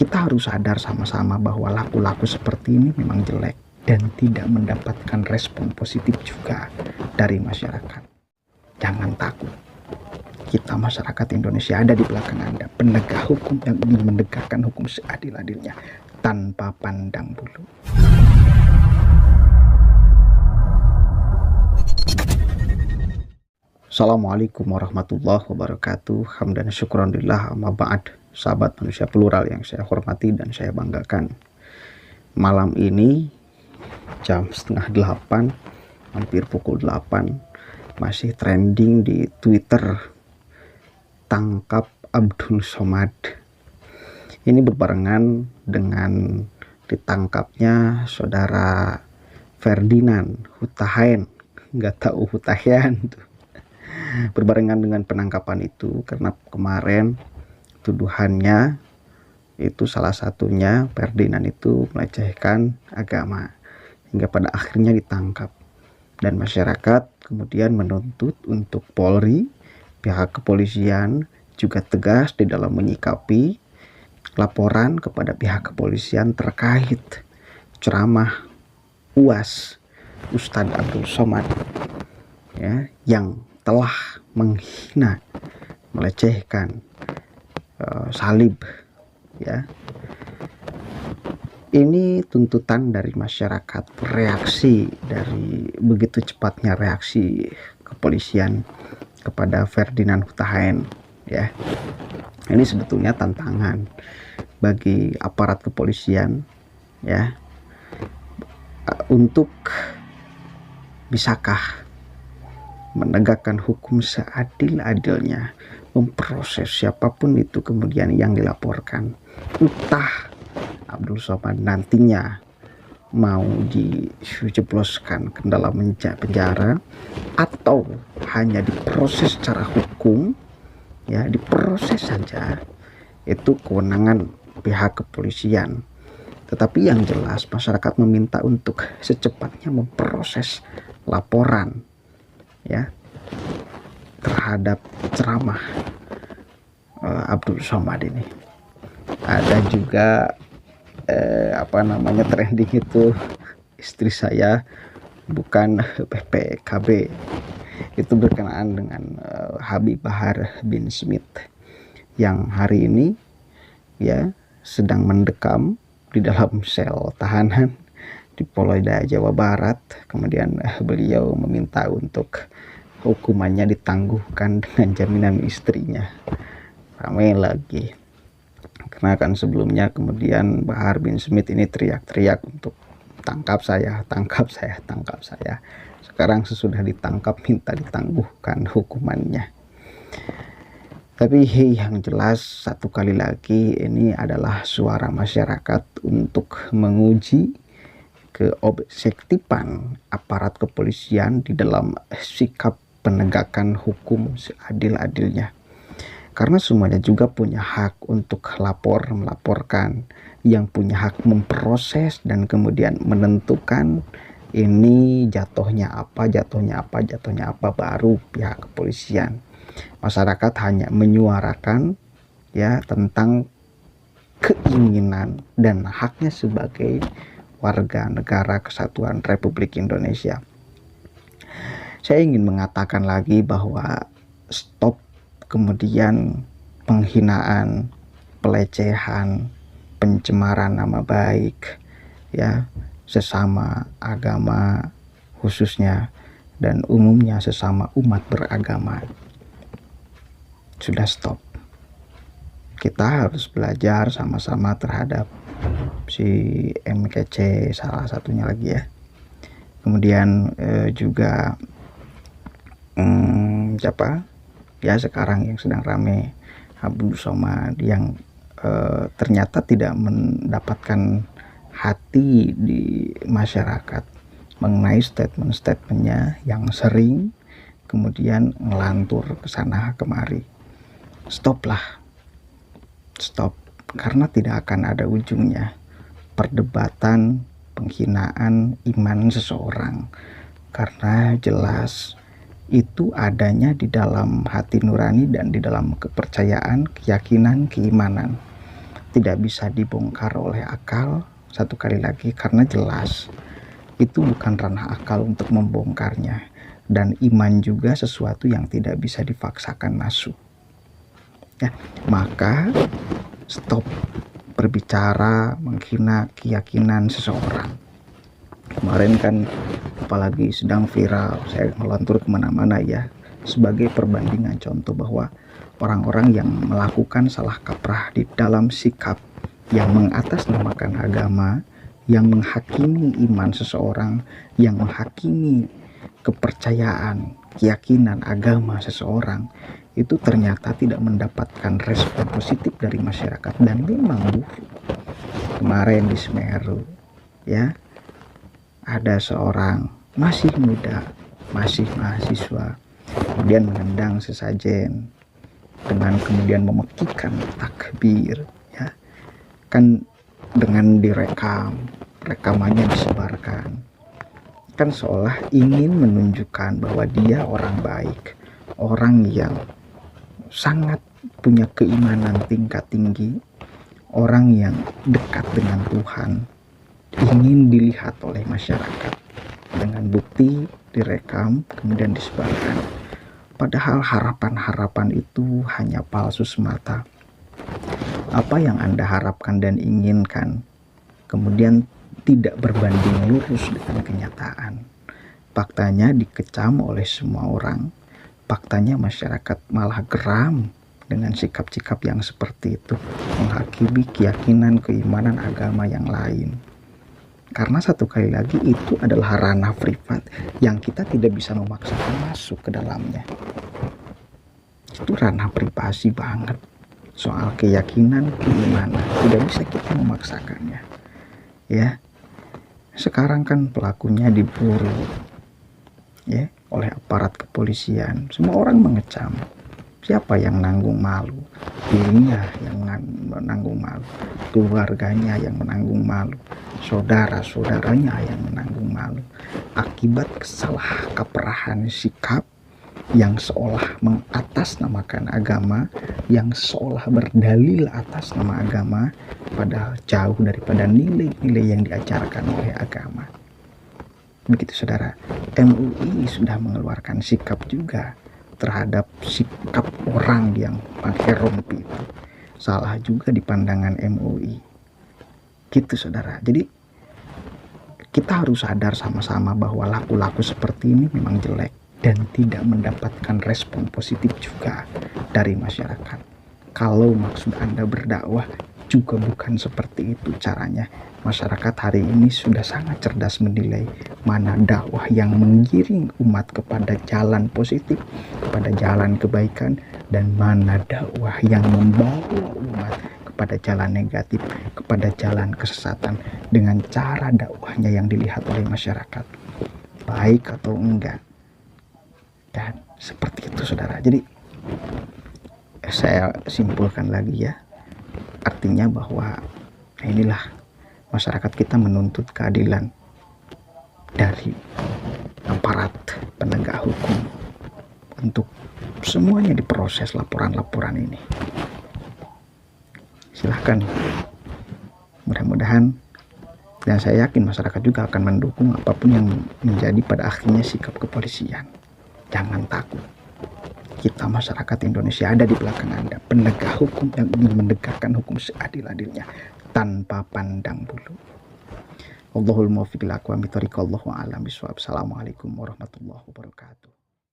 kita harus sadar sama-sama bahwa laku-laku seperti ini memang jelek dan tidak mendapatkan respon positif juga dari masyarakat. Jangan takut. Kita masyarakat Indonesia ada di belakang Anda, penegak hukum yang ingin menegakkan hukum seadil-adilnya tanpa pandang bulu. Assalamualaikum warahmatullahi wabarakatuh. Hamdan syukran lillah amma ba'd. Sahabat manusia plural yang saya hormati dan saya banggakan. Malam ini jam 7:30, hampir pukul 8, masih trending di Twitter, tangkap Abdul Somad. Ini berbarengan dengan ditangkapnya saudara Ferdinand Hutahayan, nggak tahu Hutahayan tuh. Berbarengan dengan penangkapan itu karena kemarin tuduhannya itu salah satunya Ferdinand itu melecehkan agama hingga pada akhirnya ditangkap, dan masyarakat kemudian menuntut untuk Polri, pihak kepolisian juga tegas di dalam menyikapi laporan kepada pihak kepolisian terkait ceramah UAS Ustadz Abdul Somad ya, yang telah menghina, melecehkan salib ya. Ini tuntutan dari masyarakat, reaksi dari begitu cepatnya reaksi kepolisian kepada Ferdinand Hutahayan ya. Ini sebetulnya tantangan bagi aparat kepolisian ya, untuk bisakah menegakkan hukum seadil-adilnya, memproses siapapun itu kemudian yang dilaporkan. Entah Abdul Somad nantinya mau dijebloskan ke dalam penjara atau hanya diproses secara hukum ya, diproses saja, itu kewenangan pihak kepolisian. Tetapi yang jelas masyarakat meminta untuk secepatnya memproses laporan ya terhadap ceramah Abdul Somad ini. Ada juga trending itu istri saya bukan PPKB, itu berkenaan dengan Habib Bahar bin Smith yang hari ini ya sedang mendekam di dalam sel tahanan di Polda Jawa Barat. Kemudian beliau meminta untuk hukumannya ditangguhkan dengan jaminan istrinya. Ramai lagi karena kan sebelumnya kemudian Bahar bin Smith ini teriak-teriak untuk tangkap saya, tangkap saya, tangkap saya. Sekarang sesudah ditangkap minta ditangguhkan hukumannya. Tapi yang jelas satu kali lagi ini adalah suara masyarakat untuk menguji keobjektifan aparat kepolisian di dalam sikap penegakan hukum seadil-adilnya. Karena semuanya juga punya hak untuk melaporkan, yang punya hak memproses dan kemudian menentukan ini jatuhnya apa, baru pihak kepolisian. Masyarakat hanya menyuarakan ya tentang keinginan dan haknya sebagai warga negara kesatuan Republik Indonesia. Saya ingin mengatakan lagi bahwa stop kemudian penghinaan, pelecehan, pencemaran nama baik ya sesama agama khususnya dan umumnya sesama umat beragama. Sudah stop. Kita harus belajar sama-sama terhadap si MKC salah satunya lagi ya. Kemudian juga siapa ya sekarang yang sedang rame, Abdul Somad yang ternyata tidak mendapatkan hati di masyarakat mengenai statement-statementnya yang sering kemudian ngelantur ke sana kemari. Stop, karena tidak akan ada ujungnya perdebatan penghinaan iman seseorang, karena jelas itu adanya di dalam hati nurani dan di dalam kepercayaan, keyakinan, keimanan. tidak bisa dibongkar oleh akal. Satu kali lagi, karena jelas itu bukan ranah akal untuk membongkarnya, dan iman juga sesuatu yang tidak bisa dipaksakan masuk ya. Maka stop berbicara menghina keyakinan seseorang. Kemarin kan apalagi sedang viral, saya melantur kemana-mana ya, sebagai perbandingan contoh bahwa orang-orang yang melakukan salah kaprah di dalam sikap, yang mengatasnamakan agama, yang menghakimi iman seseorang, yang menghakimi kepercayaan, keyakinan agama seseorang, itu ternyata tidak mendapatkan respon positif dari masyarakat dan memang buruk. Kemarin di Semeru ya, ada seorang masih muda, masih mahasiswa, kemudian menendang sesajen dengan kemudian memekikan takbir ya, kan dengan direkam, rekamannya disebarkan, kan seolah ingin menunjukkan bahwa dia orang baik, orang yang sangat punya keimanan tingkat tinggi, orang yang dekat dengan Tuhan, ingin dilihat oleh masyarakat dengan bukti direkam kemudian disebarkan. Padahal harapan-harapan itu hanya palsu semata. Apa yang Anda harapkan dan inginkan kemudian tidak berbanding lurus dengan kenyataan. Faktanya dikecam oleh semua orang. Faktanya masyarakat malah geram dengan sikap-sikap yang seperti itu, menghakimi keyakinan, keimanan agama yang lain. Karena satu kali lagi itu adalah ranah privat yang kita tidak bisa memaksakan masuk ke dalamnya. Itu ranah privasi banget. Soal keyakinan, keimanan tidak bisa kita memaksakannya ya. Sekarang kan pelakunya diburu ya oleh aparat kepolisian. Semua orang mengecam. Siapa yang nanggung malu? Dirinya yang menanggung malu, keluarganya yang menanggung malu, saudara-saudaranya yang menanggung malu, akibat kesalahkaprahan sikap yang seolah mengatasnamakan agama, yang seolah berdalil atas nama agama, padahal jauh daripada nilai-nilai yang diajarkan oleh agama. Begitu saudara, MUI sudah mengeluarkan sikap juga terhadap sikap orang yang pakai rompi itu. Salah juga di pandangan MUI. Gitu saudara. Jadi kita harus sadar sama-sama bahwa laku-laku seperti ini memang jelek dan tidak mendapatkan respon positif juga dari masyarakat. Kalau maksud Anda berdakwah juga bukan seperti itu caranya. Masyarakat hari ini sudah sangat cerdas menilai mana dakwah yang menggiring umat kepada jalan positif, kepada jalan kebaikan, dan mana dakwah yang membawa umat kepada jalan negatif, kepada jalan kesesatan dengan cara dakwahnya yang dilihat oleh masyarakat, baik atau enggak. Dan seperti itu saudara. Jadi saya simpulkan lagi ya, artinya bahwa inilah masyarakat kita menuntut keadilan dari aparat penegak hukum untuk semuanya diproses laporan-laporan ini. Silahkan, mudah-mudahan, dan saya yakin masyarakat juga akan mendukung apapun yang menjadi pada akhirnya sikap kepolisian. Jangan takut, kita masyarakat Indonesia ada di belakang Anda, penegak hukum yang ingin menegakkan hukum seadil-adilnya tanpa pandang bulu. Allahul muwaffiq ila aqwamit thoriq. Allahu a'lam bishawab. Assalamualaikum warahmatullahi wabarakatuh.